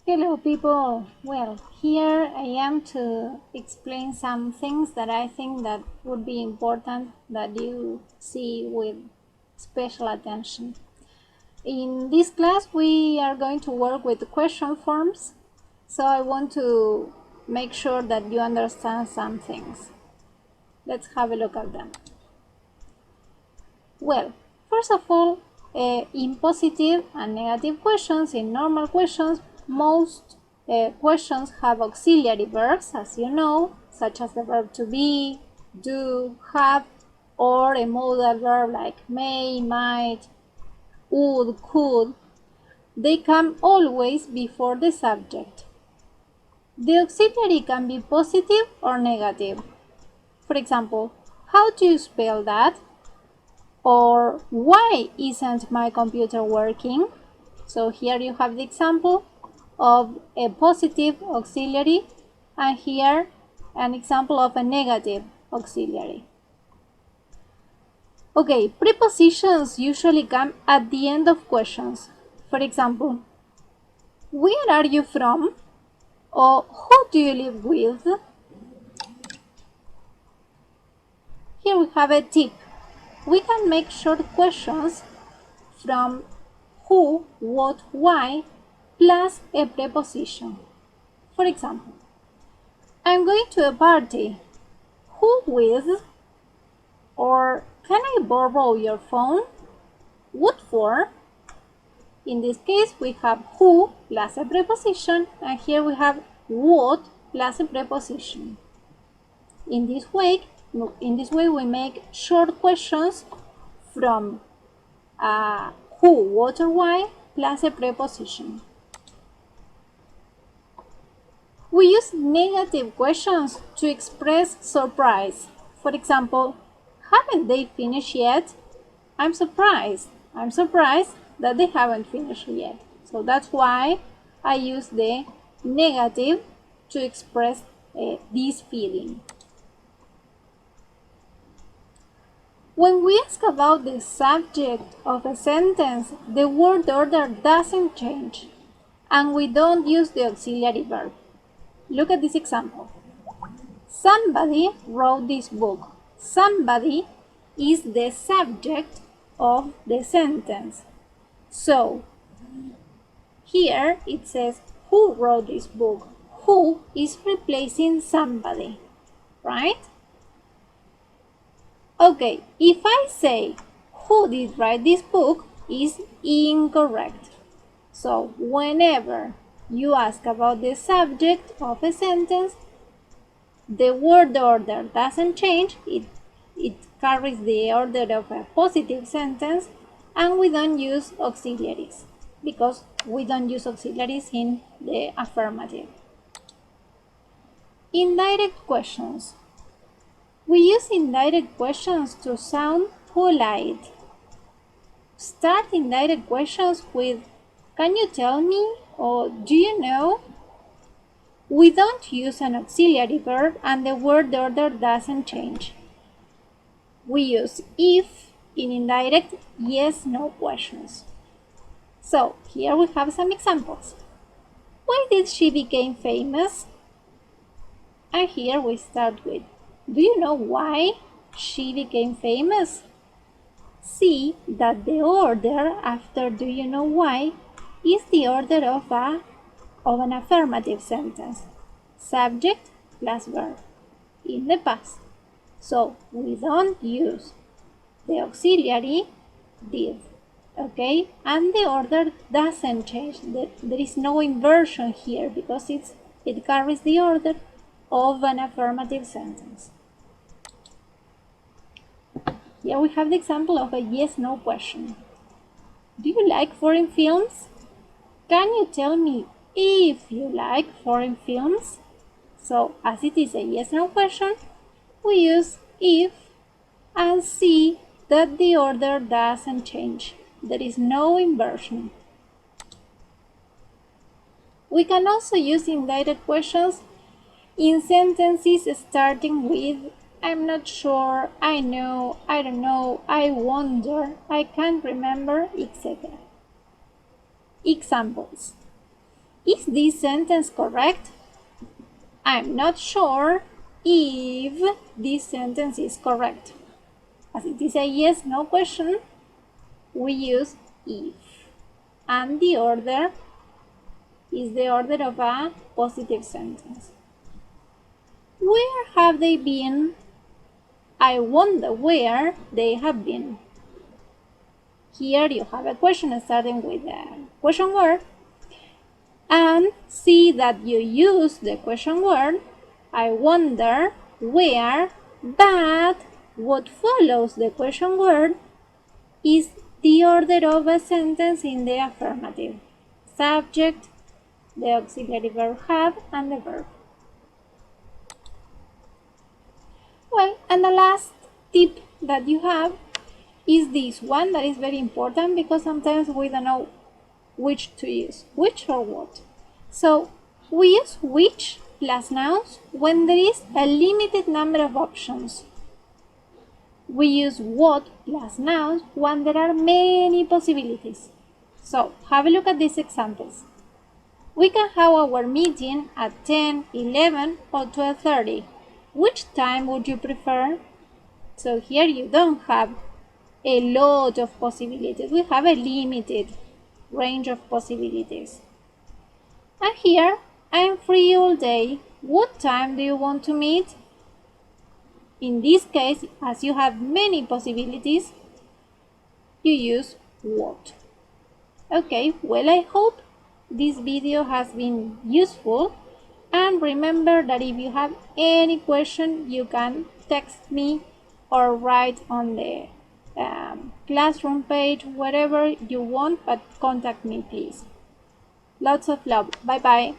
Hello people! Well, here I am to explain some things that I think that would be important that you see with special attention. In this class we are going to work with question forms, so I want to make sure that you understand some things. Let's have a look at them. Well, first of all, in positive and negative questions, in normal questions, most questions have auxiliary verbs, as you know, such as the verb to be, do, have, or a modal verb like may, might, would, could. They come always before the subject. The auxiliary can be positive or negative. For example, how do you spell that? Or why isn't my computer working? So here you have the example of a positive auxiliary and here an example of a negative auxiliary. Okay, prepositions usually come at the end of questions. For example, where are you from? Or who do you live with? Here we have a tip. We can make short questions from who, what, why, plus a preposition. For example, I'm going to a party. Who with? Or can I borrow your phone? What for? In this case, we have who plus a preposition, and here we have what plus a preposition. In this way, we make short questions from who, what, or why plus a preposition. We use negative questions to express surprise. For example, haven't they finished yet? I'm surprised. I'm surprised that they haven't finished yet. So that's why I use the negative to express this feeling. When we ask about the subject of a sentence, the word order doesn't change, and we don't use the auxiliary verb. Look at this example. Somebody wrote this book. Somebody is the subject of the sentence. So, here it says who wrote this book. Who is replacing somebody, right? Okay, if I say who did write this book is incorrect. So, whenever you ask about the subject of a sentence, the word order doesn't change. It carries the order of a positive sentence, and we don't use auxiliaries because we don't use auxiliaries in the affirmative. Indirect questions. We use indirect questions to sound polite. Start indirect questions with can you tell me or do you know? We don't use an auxiliary verb and the word order doesn't change. We use if in indirect yes-no questions. So here we have some examples. Why did she become famous? And here we start with, do you know why she became famous? See that the order after do you know why is the order of an affirmative sentence. Subject plus verb in the past. So we don't use the auxiliary did, okay? And the order doesn't change. There is no inversion here because it carries the order of an affirmative sentence. Here we have the example of a yes-no question. Do you like foreign films? Can you tell me if you like foreign films? So, as it is a yes-no question, we use if and see that the order doesn't change. There is no inversion. We can also use indirect questions in sentences starting with I'm not sure, I know, I don't know, I wonder, I can't remember, etc. Examples. Is this sentence correct? I'm not sure if this sentence is correct. As it is a yes no question, we use if. And the order is the order of a positive sentence. Where have they been? I wonder where they have been. Here you have a question starting with a question word, and see that you use the question word I wonder where, but what follows the question word is the order of a sentence in the affirmative: subject, the auxiliary verb have, and the verb. Well, and the last tip that you have is this one that is very important, because sometimes we don't know which to use, which or what. So we use which plus nouns when there is a limited number of options. We use what plus nouns when there are many possibilities. So have a look at these examples. We can have our meeting at 10, 11 or 12:30. Which time would you prefer? So here you don't have a lot of possibilities. We have a limited range of possibilities. And here, I'm free all day. What time do you want to meet? In this case, as you have many possibilities, you use what. Okay, well, I hope this video has been useful. And remember that if you have any question, you can text me or write on the classroom page, whatever you want, but contact me, please. Lots of love. Bye bye.